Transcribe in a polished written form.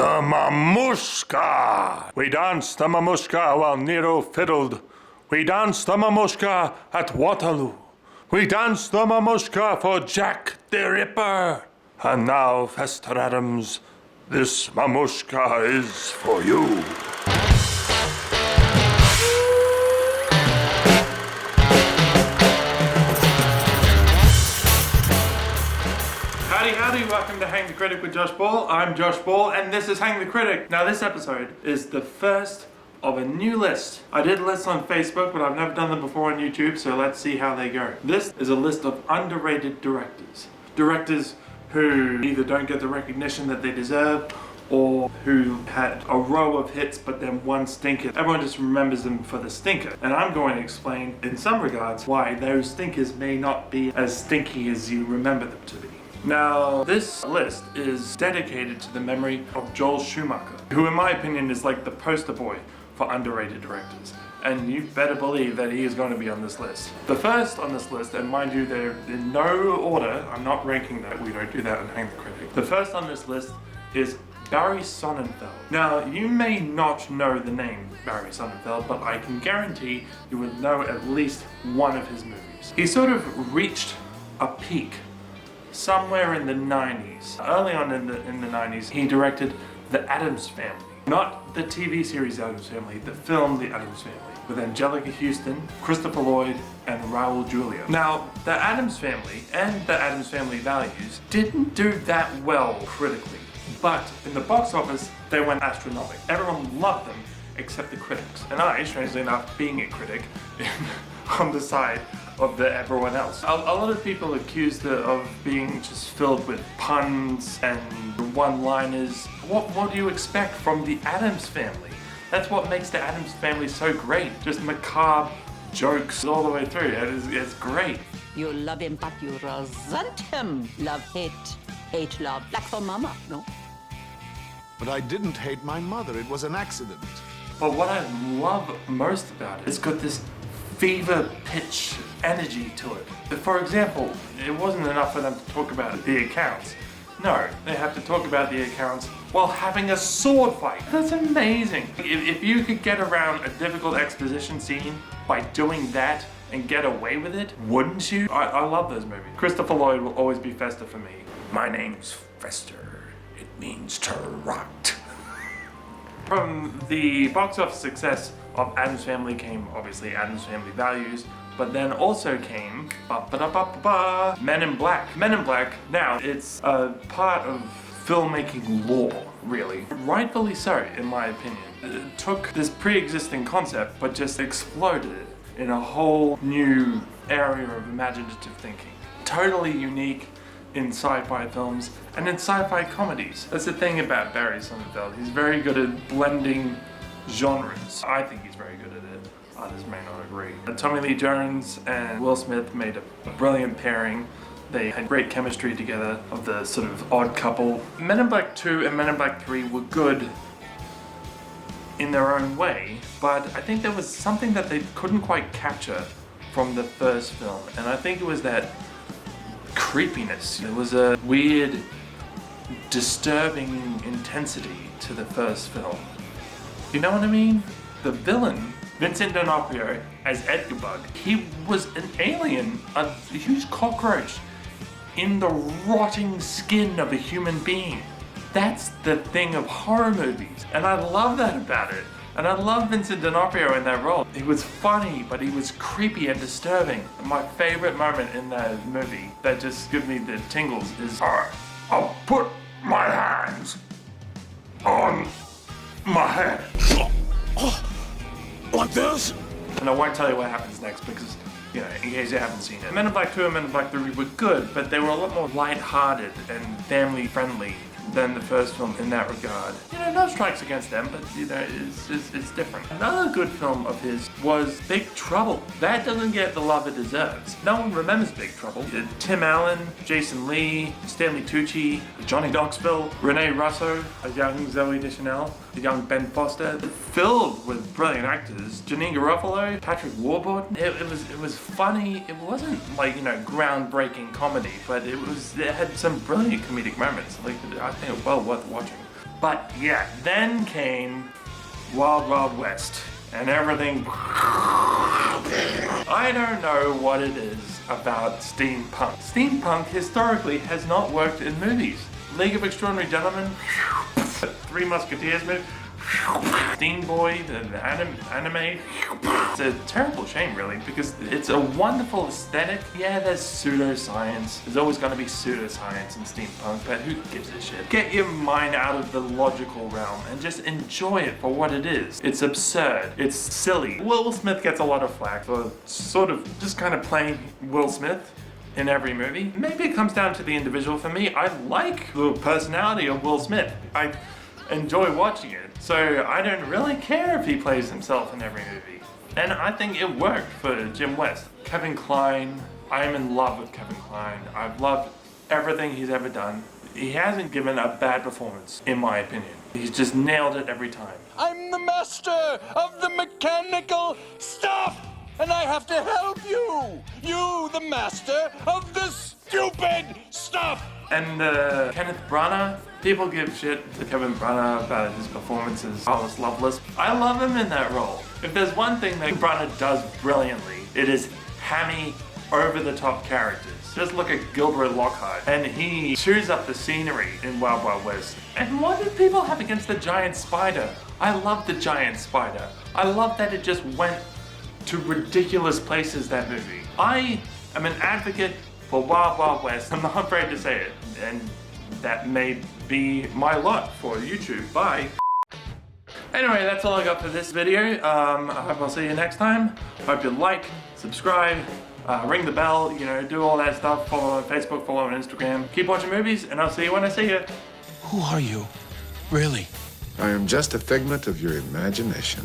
The mamushka! We danced the mamushka while Nero fiddled. We danced the mamushka at Waterloo. We danced the mamushka for Jack the Ripper. And now, Fester Adams, this mamushka is for you. Howdy, welcome to Hang the Critic with Josh Ball. I'm Josh Ball, and this is Hang the Critic. Now, this episode is the first of a new list. I did lists on Facebook, but I've never done them before on YouTube, so let's see how they go. This is a list of underrated directors. Directors who either don't get the recognition that they deserve, or who had a row of hits but then one stinker. Everyone just remembers them for the stinker. And I'm going to explain, in some regards, why those stinkers may not be as stinky as you remember them to be. Now, this list is dedicated to the memory of Joel Schumacher, who in my opinion is like the poster boy for underrated directors. And you better believe that he is going to be on this list. The first on this list, and mind you, they're in no order, I'm not ranking that, we don't do that on Hang the Critic. The first on this list is Barry Sonnenfeld. Now, you may not know the name Barry Sonnenfeld, but I can guarantee you would know at least one of his movies. He sort of reached a peak somewhere in the 90s. Early on in the 90s, he directed The Addams Family. Not the TV series Addams Family, the film The Addams Family, with Angelica Houston, Christopher Lloyd, and Raul Julia. Now, The Addams Family and The Addams Family Values didn't do that well critically, but in the box office, they went astronomical. Everyone loved them except the critics. And I, strangely enough, being a critic, on the side of everyone else. A lot of people accused it of being just filled with puns and one-liners. What do you expect from the Addams Family? That's what makes the Addams Family so great. Just macabre jokes all the way through. It's great. You love him, but you resent him. Love, hate, hate, love. Like for mama, no? But I didn't hate my mother. It was an accident. But what I love most about it, it's got this fever pitch energy to it. For example, it wasn't enough for them to talk about the accounts. No, they have to talk about the accounts while having a sword fight. That's amazing. If you could get around a difficult exposition scene by doing that and get away with it, wouldn't you? I love those movies. Christopher Lloyd will always be Fester for me. My name's Fester. It means to rot. From the box office success of Addams Family came obviously Addams Family Values, but then also came Men in Black. Men in Black, now it's a part of filmmaking lore, really. Rightfully so, in my opinion. It took this pre-existing concept, but just exploded it in a whole new area of imaginative thinking. Totally unique in sci-fi films and in sci-fi comedies. That's the thing about Barry Sonnenfeld. He's very good at blending genres. I think he's very good at it. Others may not agree. Tommy Lee Jones and Will Smith made a brilliant pairing. They had great chemistry together of the sort of odd couple. Men in Black 2 and Men in Black 3 were good in their own way, but I think there was something that they couldn't quite capture from the first film, and I think it was that creepiness. There was a weird, disturbing intensity to the first film. You know what I mean? The villain, Vincent D'Onofrio, as Edgar Bug, he was an alien, a huge cockroach in the rotting skin of a human being. That's the thing of horror movies, and I love that about it. And I love Vincent D'Onofrio in that role. He was funny, but he was creepy and disturbing. My favorite moment in that movie that just gives me the tingles is, I'll put my hands on my head. Like this? And I won't tell you what happens next because, you know, in case you haven't seen it. Men in Black 2 and Men in Black 3 were good, but they were a lot more light-hearted and family-friendly than the first film in that regard. You know, no strikes against them, but you know, it's different. Another good film of his was Big Trouble. That doesn't get the love it deserves. No one remembers Big Trouble. Tim Allen, Jason Lee, Stanley Tucci, Johnny Knoxville, Renee Russo, a young Zoe Deschanel, a young Ben Foster, filled with brilliant actors. Janine Garofalo, Patrick Warburton. It was funny. It wasn't like, you know, groundbreaking comedy, but it had some brilliant comedic moments. Like, I think it was well worth watching. But yeah, then came Wild Wild West and everything. I don't know what it is about steampunk. Steampunk historically has not worked in movies. League of Extraordinary Gentlemen, Three Musketeers movie, Steam Boy, the anime. It's a terrible shame, really, because it's a wonderful aesthetic. Yeah, there's pseudoscience. There's always going to be pseudoscience in steampunk, but who gives a shit? Get your mind out of the logical realm and just enjoy it for what it is. It's absurd. It's silly. Will Smith gets a lot of flack for sort of just kind of playing Will Smith in every movie. Maybe it comes down to the individual. For me, I like the personality of Will Smith. I enjoy watching it. So I don't really care if he plays himself in every movie. And I think it worked for Jim West. Kevin Kline, I am in love with Kevin Kline. I've loved everything he's ever done. He hasn't given a bad performance, in my opinion. He's just nailed it every time. I'm the master of the mechanical stuff, and I have to help you. You, the master of the stupid stuff. And Kenneth Branagh, people give shit to Kevin Branagh about his performances. Alice Loveless. I love him in that role. If there's one thing that Branagh does brilliantly, it is hammy, over-the-top characters. Just look at Gilbert Lockhart, and he chews up the scenery in Wild Wild West. And what did people have against the giant spider? I love the giant spider. I love that it just went to ridiculous places, that movie. I am an advocate for Wild Wild West. I'm not afraid to say it. And that may be my lot for YouTube. Bye. Anyway, that's all I got for this video. I hope I'll see you next time. Hope you like, subscribe, ring the bell, you know, do all that stuff. Follow on Facebook, follow on Instagram. Keep watching movies, and I'll see you when I see you. Who are you? Really? I am just a figment of your imagination.